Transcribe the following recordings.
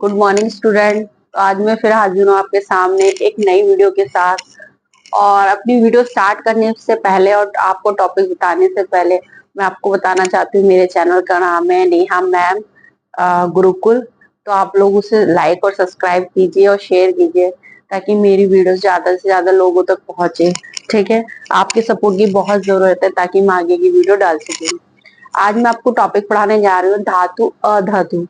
Good morning student. आज मैं फिर हाजिर हूँ आपके सामने एक नई वीडियो के साथ। और अपनी वीडियो स्टार्ट करने से पहले और आपको टॉपिक बताने से पहले मैं आपको बताना चाहती हूँ, मेरे चैनल का नाम है नेहा मैम गुरुकुल। तो आप लोग उसे लाइक और सब्सक्राइब कीजिए और शेयर कीजिए ताकि मेरी वीडियो ज्यादा से ज्यादा लोगों तक पहुंचे। ठीक है, आपके सपोर्ट की बहुत जरूरत है ताकि मैं आगे की वीडियो डाल सकूँ। आज मैं आपको टॉपिक पढ़ाने जा रही हूँ धातु अधातु।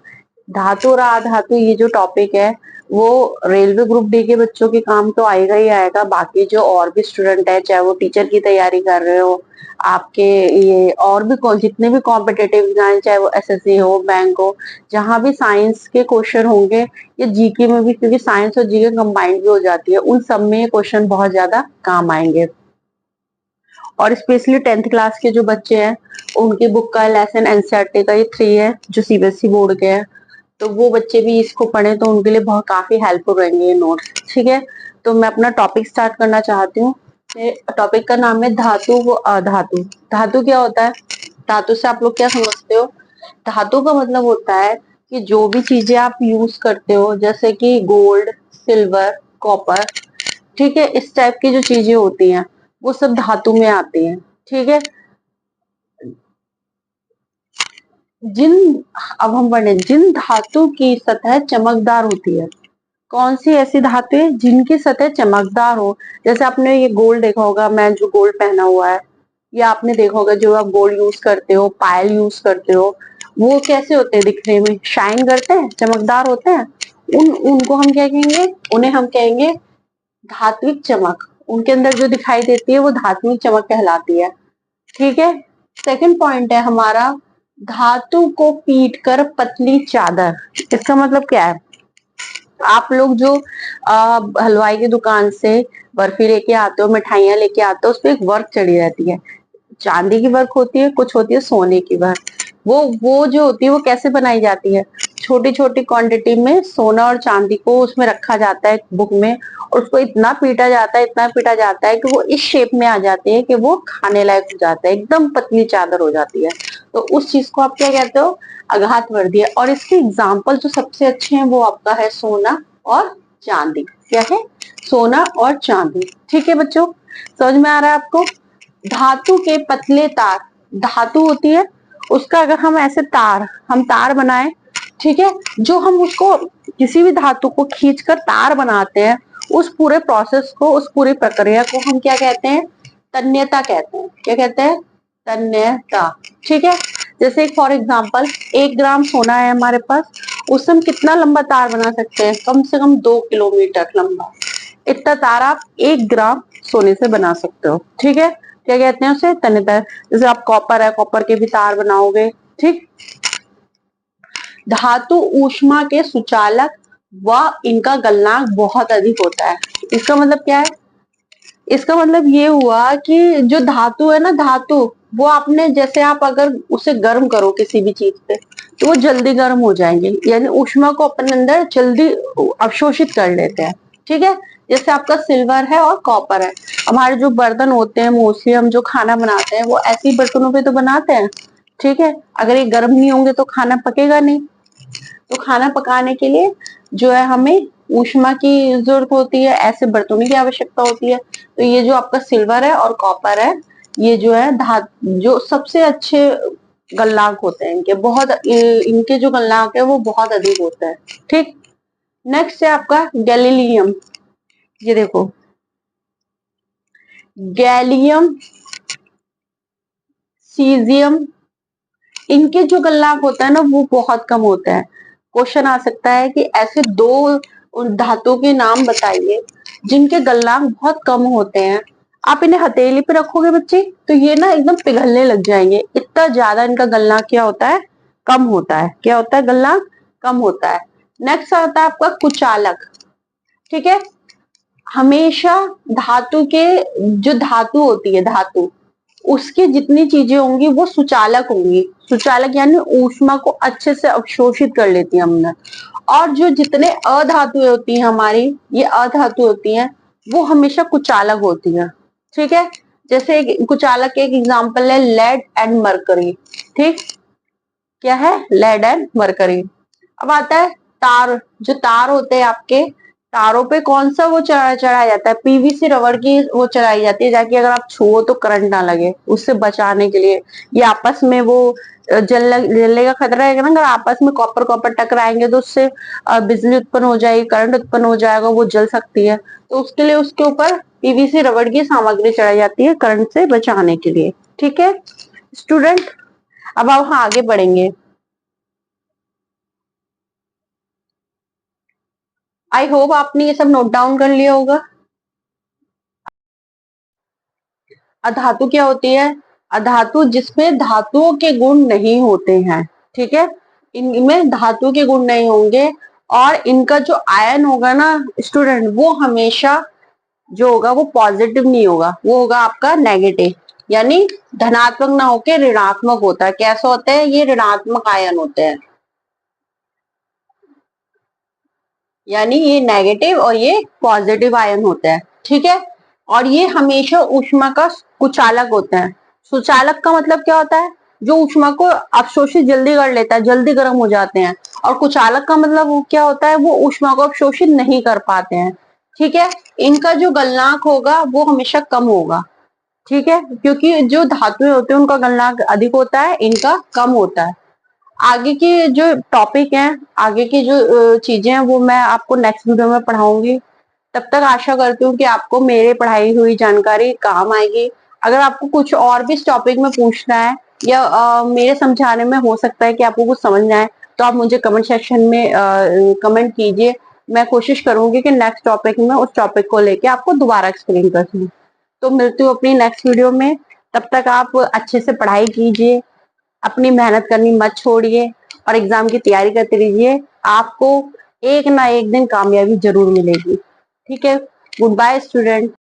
धातु और अधातु ये जो टॉपिक है वो रेलवे ग्रुप डी के बच्चों के काम तो आएगा ही आएगा। बाकी जो और भी स्टूडेंट है, चाहे वो टीचर की तैयारी कर रहे हो, आपके ये और भी जितने भी कॉम्पिटेटिव एग्जाम, चाहे वो एसएससी हो, बैंक हो, जहां भी साइंस के क्वेश्चन होंगे या जीके में भी, क्योंकि साइंस और जीके कंबाइंड भी हो जाती है, उन सब में ये क्वेश्चन बहुत ज्यादा काम आएंगे। और स्पेशली 10th क्लास के जो बच्चे हैं उनकी बुक का लेसन एनसीईआरटी का ये 3 है जो सीबीएसई बोर्ड के हैं, तो वो बच्चे भी इसको पढ़ें तो उनके लिए बहुत काफी हेल्पफुल रहेंगे ये नोट्स। ठीक है, तो मैं अपना टॉपिक स्टार्ट करना चाहती हूँ। टॉपिक का नाम है धातु व अधातु। धातु क्या होता है? धातु से आप लोग क्या समझते हो? धातु का मतलब होता है कि जो भी चीजें आप यूज करते हो, जैसे कि गोल्ड, सिल्वर, कॉपर, ठीक है, इस टाइप की जो चीजें होती हैं वो सब धातु में आती हैं। ठीक है, जिन अब हम पढ़े जिन धातु की सतह चमकदार होती है। कौन सी ऐसी धातु है जिनकी सतह चमकदार हो? जैसे आपने ये गोल्ड देखा होगा, मैं जो गोल्ड पहना हुआ है, या आपने देखा होगा जो आप गोल्ड यूज करते हो, पायल यूज करते हो, वो कैसे होते हैं? दिखने में शाइन करते हैं, चमकदार होते हैं। उनको हम क्या कहेंगे? उन्हें हम कहेंगे धात्विक चमक। उनके अंदर जो दिखाई देती है वो धात्विक चमक कहलाती है। ठीक है, सेकंड पॉइंट है हमारा धातु को पीट कर पतली चादर। इसका मतलब क्या है? आप लोग जो हलवाई की दुकान से बर्फी लेके आते हो, मिठाइयां लेके आते हो, उस पर एक वर्क चढ़ी रहती है। चांदी की वर्क होती है, कुछ होती है सोने की वर्क। वो जो होती है वो कैसे बनाई जाती है? छोटी छोटी क्वांटिटी में सोना और चांदी को उसमें रखा जाता है बुक में, और उसको इतना पीटा जाता है, इतना पीटा जाता है कि वो इस शेप में आ जाती है कि वो खाने लायक हो जाता है, एकदम पतली चादर हो जाती है। तो उस चीज को आप क्या कहते हो? आघात वर्दी है। और इसके एग्जाम्पल जो सबसे अच्छे हैं वो आपका है सोना और चांदी। क्या है? सोना और चांदी। ठीक है बच्चों, समझ में आ रहा है आपको? धातु के पतले तार, धातु होती है उसका अगर हम ऐसे हम तार बनाए, ठीक है, जो हम उसको किसी भी धातु को खींचकर तार बनाते हैं, उस पूरे प्रोसेस को, उस पूरी प्रक्रिया को हम क्या कहते हैं? तन्यता कहते हैं। क्या कहते हैं? तन्यता। ठीक है, जैसे फॉर एग्जाम्पल 1 ग्राम सोना है हमारे पास, उससे हम कितना लंबा तार बना सकते हैं? कम से कम 2 किलोमीटर लंबा। इतना तार आप 1 ग्राम सोने से बना सकते हो। ठीक है, क्या कहते हैं उसे? तन्यता। जैसे आप कॉपर है, कॉपर के भी तार बनाओगे। ठीक, धातु ऊष्मा के सुचालक व इनका गलनांक बहुत अधिक होता है। इसका मतलब क्या है? इसका मतलब ये हुआ कि जो धातु है ना, धातु वो आपने, जैसे आप अगर उसे गर्म करो किसी भी चीज पे, तो वो जल्दी गर्म हो जाएंगे, यानी ऊष्मा को अपने अंदर जल्दी अवशोषित कर लेते हैं। ठीक है, जैसे आपका सिल्वर है और कॉपर है। हमारे जो बर्तन होते हैं, मोस्टली हम जो खाना बनाते हैं वो ऐसे ही बर्तनों पे तो बनाते हैं। ठीक है, अगर ये गर्म नहीं होंगे तो खाना पकेगा नहीं। तो खाना पकाने के लिए जो है हमें ऊष्मा की जरूरत होती है, ऐसे बर्तनों की आवश्यकता होती है। तो ये जो आपका सिल्वर है और कॉपर है, ये जो है जो सबसे अच्छे गलनांक होते हैं इनके, बहुत इनके जो गलनांक है वो बहुत अधिक होता है। ठीक, नेक्स्ट है आपका गैलीलियम। ये देखो, गैलियम, सीजियम, इनके जो गलनांक होता है ना वो बहुत कम होता है। क्वेश्चन आ सकता है कि ऐसे 2 धातु के नाम बताइए जिनके गलनांक बहुत कम होते हैं। आप इन्हें हथेली पे रखोगे बच्चे तो ये ना एकदम पिघलने लग जाएंगे, इतना ज्यादा इनका गलनांक क्या होता है? कम होता है। क्या होता है? गलनांक कम होता है। नेक्स्ट आता है आपका कुचालक। ठीक है, हमेशा धातु के, जो धातु होती है, धातु उसकी जितनी चीजें होंगी वो सुचालक होंगी। सुचालक यानी ऊष्मा को अच्छे से अवशोषित कर लेती है हमने। और जो जितने अधातुएं होती हैं हमारी, ये अधातु होती हैं, वो हमेशा कुचालक होती है। ठीक है, जैसे कुचालक एक एग्जांपल है लेड एंड मरकरी। ठीक, क्या है? Lead and mercury. अब आता है तार, जो तार होते हैं आपके, तारों पे कौन सा वो चढ़ाया जाता है, पीवीसी रबड़ की वो चढ़ाई जाती है, ताकि अगर आप छुओ तो करंट ना लगे, उससे बचाने के लिए। ये आपस में वो जलने का खतरा है ना, अगर आपस में कॉपर कॉपर टकराएंगे तो उससे बिजली उत्पन्न हो जाएगी, करंट उत्पन्न हो जाएगा, वो जल सकती है। तो उसके लिए उसके ऊपर पीवीसी रबड़ की सामग्री चढ़ाई जाती है करंट से बचाने के लिए। ठीक है स्टूडेंट, अब हम आगे बढ़ेंगे। आई होप आपने ये सब नोट डाउन कर लिया होगा। अधातु क्या होती है? अधातु जिसमें धातुओं के गुण नहीं होते हैं। ठीक है, इनमें धातु के गुण नहीं होंगे, और इनका जो आयन होगा ना स्टूडेंट, वो हमेशा जो होगा वो पॉजिटिव नहीं होगा, वो होगा आपका नेगेटिव, यानी धनात्मक ना होके ऋणात्मक होता है। कैसा होता है? ये ऋणात्मक आयन होते हैं, यानी ये नेगेटिव और ये पॉजिटिव आयन होते हैं। ठीक है, और ये हमेशा ऊष्मा का कुचालक होते हैं। सुचालक का मतलब क्या होता है? जो ऊष्मा को अवशोषित जल्दी कर लेता है, जल्दी गर्म हो जाते हैं। और कुचालक का मतलब वो क्या होता है? वो ऊष्मा को अवशोषित नहीं कर पाते हैं। ठीक है, इनका जो गलनांक होगा वो हमेशा कम होगा। ठीक है, क्योंकि जो धातुएं होती है उनका गलनांक अधिक होता है, इनका कम होता है। आगे की जो टॉपिक है, आगे की जो चीजें हैं वो मैं आपको नेक्स्ट वीडियो में पढ़ाऊंगी। तब तक आशा करती हूँ कि आपको मेरे पढ़ाई हुई जानकारी काम आएगी। अगर आपको कुछ और भी इस टॉपिक में पूछना है, या मेरे समझाने में हो सकता है कि आपको कुछ समझना है, तो आप मुझे कमेंट सेक्शन में कमेंट कीजिए। मैं कोशिश करूंगी कि नेक्स्ट टॉपिक में उस टॉपिक को लेके आपको दोबारा एक्सप्लेन कर दूं। तो मिलती हूँ अपनी नेक्स्ट वीडियो में। तब तक आप अच्छे से पढ़ाई कीजिए, अपनी मेहनत करनी मत छोड़िए, और एग्जाम की तैयारी करते रहिए। आपको एक ना एक दिन कामयाबी जरूर मिलेगी। ठीक है, गुड बाय स्टूडेंट।